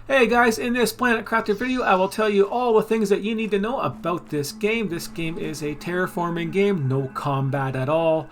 Hey guys, in this Planet Crafter video, I will tell you all the things that you need to know about this game. This game is a terraforming game, no combat at all.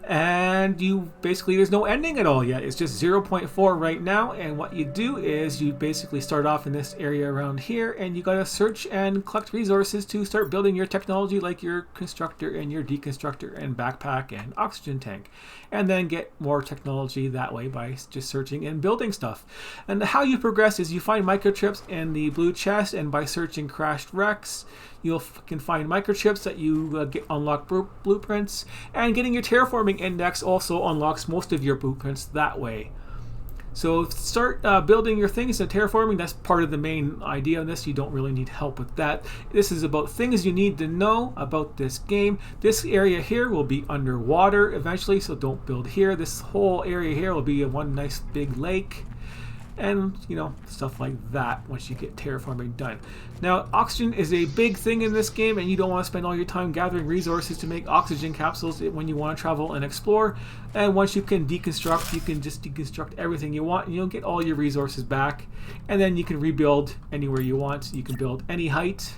And there's no ending at all yet. It's just 0.4 right now, and what you do is you basically start off in this area around here, and you gotta search and collect resources to start building your technology, like your constructor and your deconstructor and backpack and oxygen tank, and then get more technology that way by just searching and building stuff. And how you progress is you find microchips in the blue chest, and by searching crashed wrecks you can find microchips that you unlock blueprints, and getting your terraforming index also unlocks most of your blueprints that way. So start building your things and terraforming. That's part of the main idea of this. You don't really need help with that. This is about things you need to know about this game. This area here will be underwater eventually, so don't build here. This whole area here will be one nice big lake, and stuff like that once you get terraforming done. Now, oxygen is a big thing in this game, and you don't want to spend all your time gathering resources to make oxygen capsules when you want to travel and explore. And once you can deconstruct, you can just deconstruct everything you want, and you'll get all your resources back. And then you can rebuild anywhere you want. You can build any height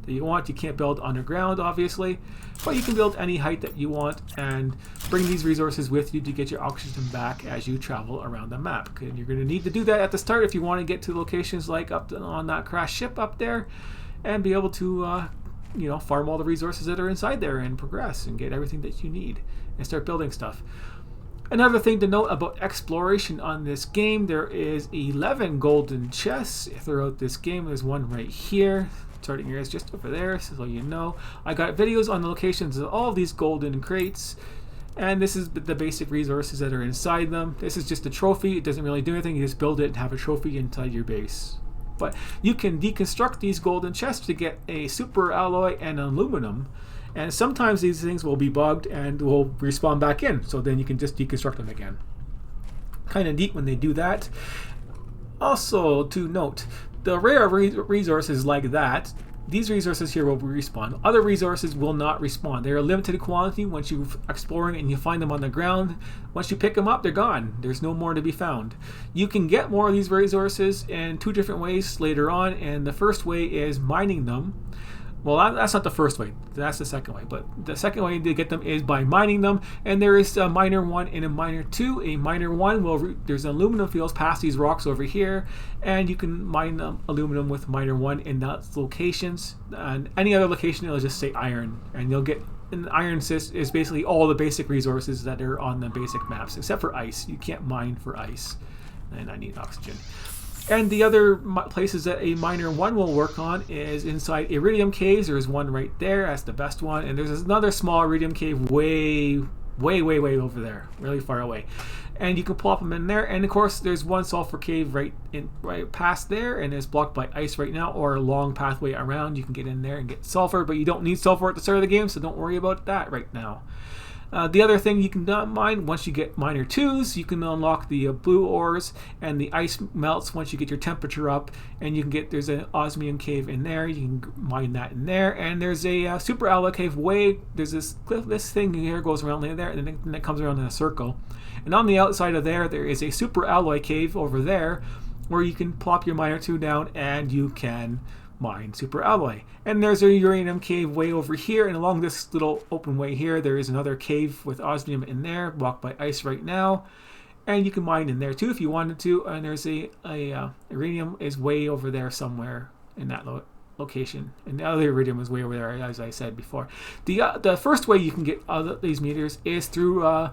that you want. You can't build underground, obviously, but you can build any height that you want and bring these resources with you to get your oxygen back as you travel around the map. And you're going to need to do that at the start if you want to get to locations like up on that crashed ship up there, and be able to farm all the resources that are inside there and progress and get everything that you need and start building stuff. Another thing to note about exploration on this game, there is 11 golden chests throughout this game. There's one right here. Starting area is just over there, so you know. I got videos on the locations of all of these golden crates, and this is the basic resources that are inside them. This is just a trophy. It doesn't really do anything. You just build it and have a trophy inside your base. But you can deconstruct these golden chests to get a super alloy and aluminum, and sometimes these things will be bugged and will respawn back in, so then you can just deconstruct them again. Kind of neat when they do that. Also to note, the rare resources like that, these resources here will respawn. Other resources will not respawn. They are limited quantity. Once you're exploring and you find them on the ground, once you pick them up, they're gone. There's no more to be found. You can get more of these resources in two different ways later on, and the first way is mining them. Well, that's not the first way. That's the second way. But the second way to get them is by mining them. And there is a miner 1 and a miner 2. A miner 1 there's aluminum fields past these rocks over here, and you can mine aluminum with miner 1 in those locations. And any other location, it'll just say iron, and you'll get. And iron is basically all the basic resources that are on the basic maps, except for ice. You can't mine for ice, and I need oxygen. And the other places that a miner 1 will work on is inside iridium caves. There's one right there. That's the best one. And there's another small iridium cave way over there, really far away. And you can plop them in there. And of course, there's one sulfur cave right past there, and it's blocked by ice right now, or a long pathway around. You can get in there and get sulfur, but you don't need sulfur at the start of the game, so don't worry about that right now. The other thing you can mine, once you get miner 2s, you can unlock the blue ores, and the ice melts once you get your temperature up, and you can there's an osmium cave in there. You can mine that in there, and there's a super alloy cave there's this cliff, this thing here goes around there, and then it comes around in a circle. And on the outside of there is a super alloy cave over there, where you can plop your miner 2 down, and you can mine super alloy. And there's a uranium cave way over here, and along this little open way here there is another cave with osmium in there, blocked by ice right now, and you can mine in there too if you wanted to. And there's a iridium is way over there somewhere in that location, and the other iridium is way over there, as I said before. The first way you can get these meteors is through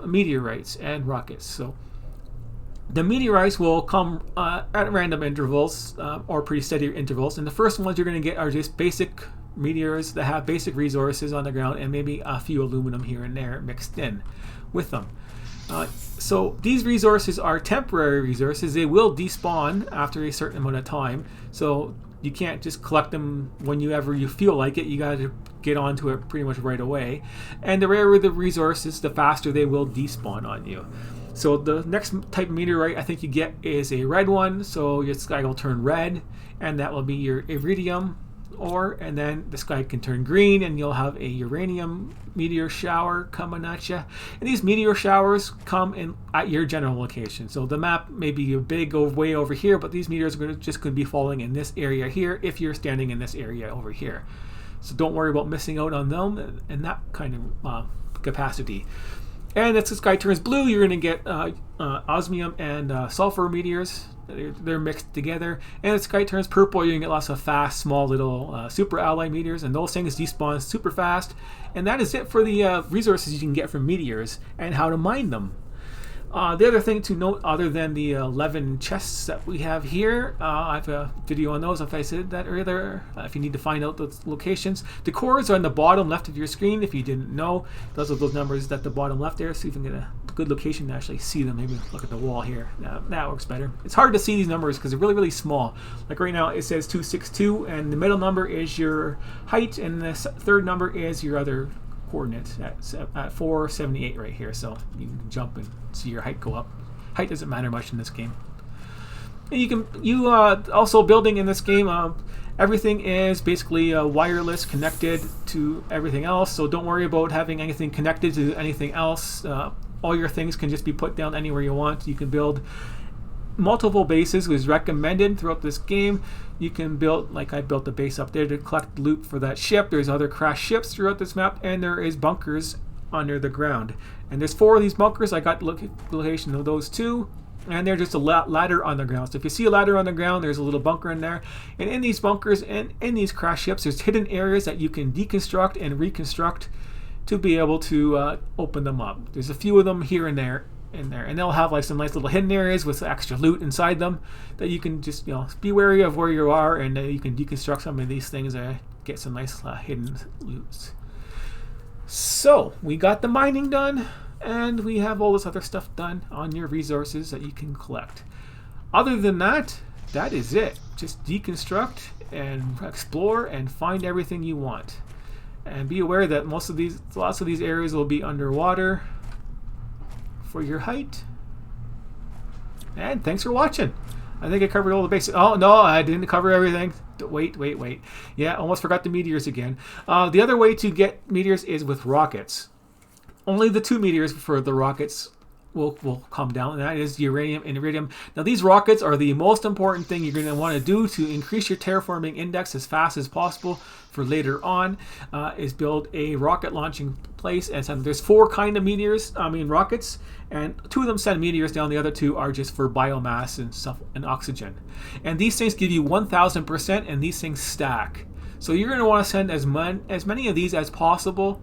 meteorites and rockets. So the meteorites will come at random intervals, or pretty steady intervals, and the first ones you're going to get are just basic meteors that have basic resources on the ground, and maybe a few aluminum here and there mixed in with them. So these resources are temporary resources. They will despawn after a certain amount of time, so you can't just collect them whenever you feel like it. You got to get onto it pretty much right away, and the rarer the resources, the faster they will despawn on you. So the next type of meteorite I think you get is a red one, so your sky will turn red, and that will be your iridium. ore, and then the sky can turn green and you'll have a uranium meteor shower coming at you. And these meteor showers come in at your general location. So the map may be big way over here, but these meteors are just going to be falling in this area here if you're standing in this area over here. So don't worry about missing out on them in that kind of capacity. And as the sky turns blue, you're going to get osmium and sulfur meteors. They're mixed together. And as the sky turns purple, you're going to get lots of fast, small little super alloy meteors. And those things despawn super fast. And that is it for the resources you can get from meteors and how to mine them. The other thing to note, other than the 11 chests that we have here, I have a video on those if I said that earlier, if you need to find out those locations. The cores are on the bottom left of your screen if you didn't know. Those are those numbers at the bottom left there, so you can get a good location to actually see them. Maybe look at the wall here. That works better. It's hard to see these numbers because they're really, really small. Like right now it says 262, and the middle number is your height, and the third number is your other coordinates at 478 right here, so you can jump and see your height go up. Height doesn't matter much in this game. And you also building in this game, everything is basically wireless connected to everything else, so don't worry about having anything connected to anything else. All your things can just be put down anywhere you want. You can build multiple bases, was recommended throughout this game. You can build, like I built a base up there to collect loot for that ship. There's other crashed ships throughout this map, and there is bunkers under the ground. And there's 4 of these bunkers. I got location of those 2, and they're just a ladder on the ground. So if you see a ladder on the ground, there's a little bunker in there. And in these bunkers and in these crashed ships, there's hidden areas that you can deconstruct and reconstruct to be able to open them up. There's a few of them here and there. In there, and they'll have like some nice little hidden areas with extra loot inside them that you can just be wary of where you are, and you can deconstruct some of these things and get some nice hidden loot. So we got the mining done, and we have all this other stuff done on your resources that you can collect. Other than that, that is it. Just deconstruct and explore and find everything you want, and be aware that lots of these areas will be underwater for your height. And thanks for watching. I think I covered all the basics. Oh no, I didn't cover everything. Wait. Yeah, almost forgot the meteors again. The other way to get meteors is with rockets. Only the 2 meteors for the rockets will come down, and that is uranium and iridium. Now these rockets are the most important thing you're going to want to do to increase your terraforming index as fast as possible for later on, is build a rocket launching place. And so there's 4 kind of rockets, and 2 of them send meteors down. The other 2 are just for biomass and stuff and oxygen. And these things give you 1000%, and these things stack. So you're going to want to send as many of these as possible.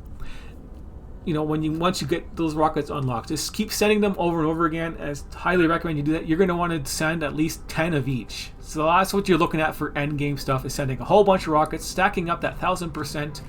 Once you get those rockets unlocked, just keep sending them over and over again. As highly recommend you do that. You're going to want to send at least 10 of each. So that's what you're looking at for end game stuff, is sending a whole bunch of rockets, stacking up that 1000%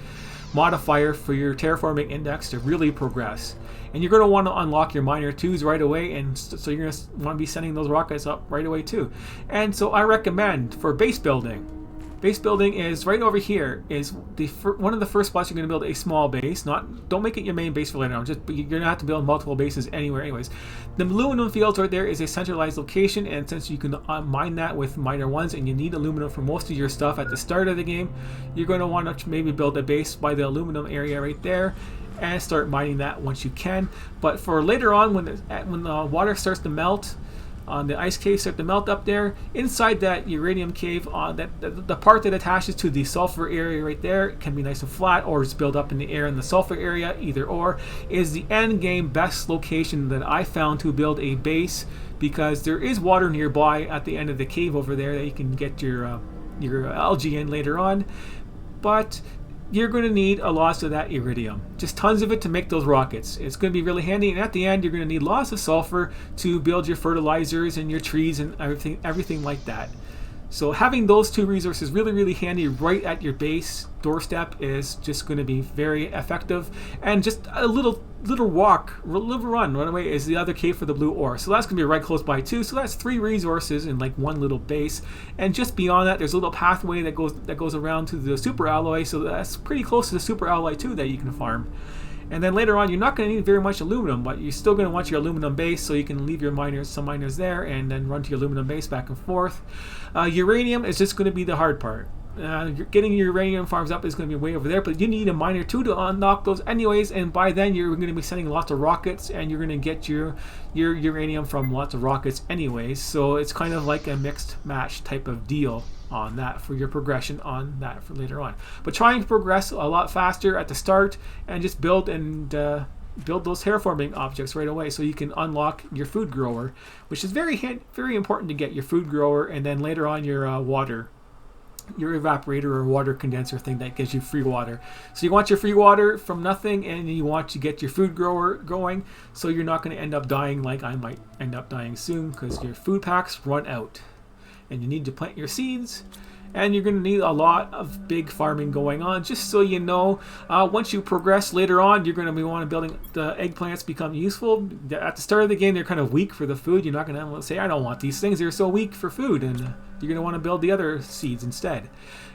modifier for your terraforming index to really progress. And you're going to want to unlock your miner 2s right away, and so you're going to want to be sending those rockets up right away too. And so I recommend for base building. Base building is right over here. Is one of the first spots you're going to build a small base. Don't make it your main base for later on. You're going to have to build multiple bases anywhere anyways. The aluminum fields right there is a centralized location, and since you can mine that with miner 1s, and you need aluminum for most of your stuff at the start of the game, you're going to want to maybe build a base by the aluminum area right there and start mining that once you can. But for later on, when the water starts to melt, the ice caves start to melt up there, inside that uranium cave, the part that attaches to the sulfur area right there can be nice and flat, or just build up in the air in the sulfur area. Either or is the end game best location that I found to build a base, because there is water nearby at the end of the cave over there that you can get your algae in later on. But you're going to need a lot of that iridium, just tons of it to make those rockets. It's going to be really handy, and at the end you're going to need lots of sulfur to build your fertilizers and your trees and everything like that. So having those 2 resources really, really handy right at your base doorstep is just going to be very effective. And just a little run away is the other cave for the blue ore. So that's going to be right close by too. So that's 3 resources in like one little base. And just beyond that, there's a little pathway that goes around to the super alloy. So that's pretty close to the super alloy too that you can farm. And then later on, you're not going to need very much aluminum, but you're still going to want your aluminum base, so you can leave some miners there and then run to your aluminum base back and forth. Uranium is just going to be the hard part. getting your uranium farms up is going to be way over there, but you need a miner too to unlock those anyways, and by then you're going to be sending lots of rockets, and you're going to get your uranium from lots of rockets anyways, so it's kind of like a mixed match type of deal on that for your progression on that for later on. But trying to progress a lot faster at the start and just build those terraforming objects right away so you can unlock your food grower, which is very important to get your food grower, and then later on your your evaporator or water condenser thing that gives you free water. So you want your free water from nothing, and you want to get your food grower going so you're not going to end up dying like I might end up dying soon, because your food packs run out and you need to plant your seeds, and you're going to need a lot of big farming going on. Just so you know, once you progress later on, you're going to want to building the eggplants become useful. At the start of the game, they're kind of weak for the food. You're not going to say, I don't want these things, they're so weak for food, and you're going to want to build the other seeds instead.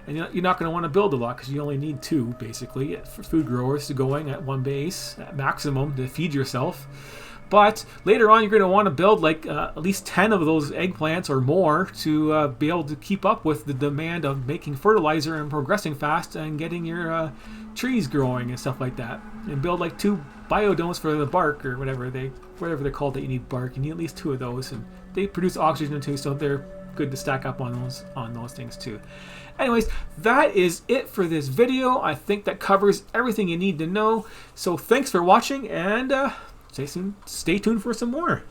And you're not going to want to build a lot because you only need 2 basically for food growers to going at 1 base at maximum to feed yourself. But later on, you're going to want to build like at least 10 of those eggplants or more to be able to keep up with the demand of making fertilizer and progressing fast and getting your trees growing and stuff like that. And build like 2 biodomes for the bark or whatever they're called that you need bark. You need at least 2 of those, and they produce oxygen too, so they're good to stack up on those things too. Anyways, that is it for this video. I think that covers everything you need to know. So thanks for watching, and stay tuned for some more.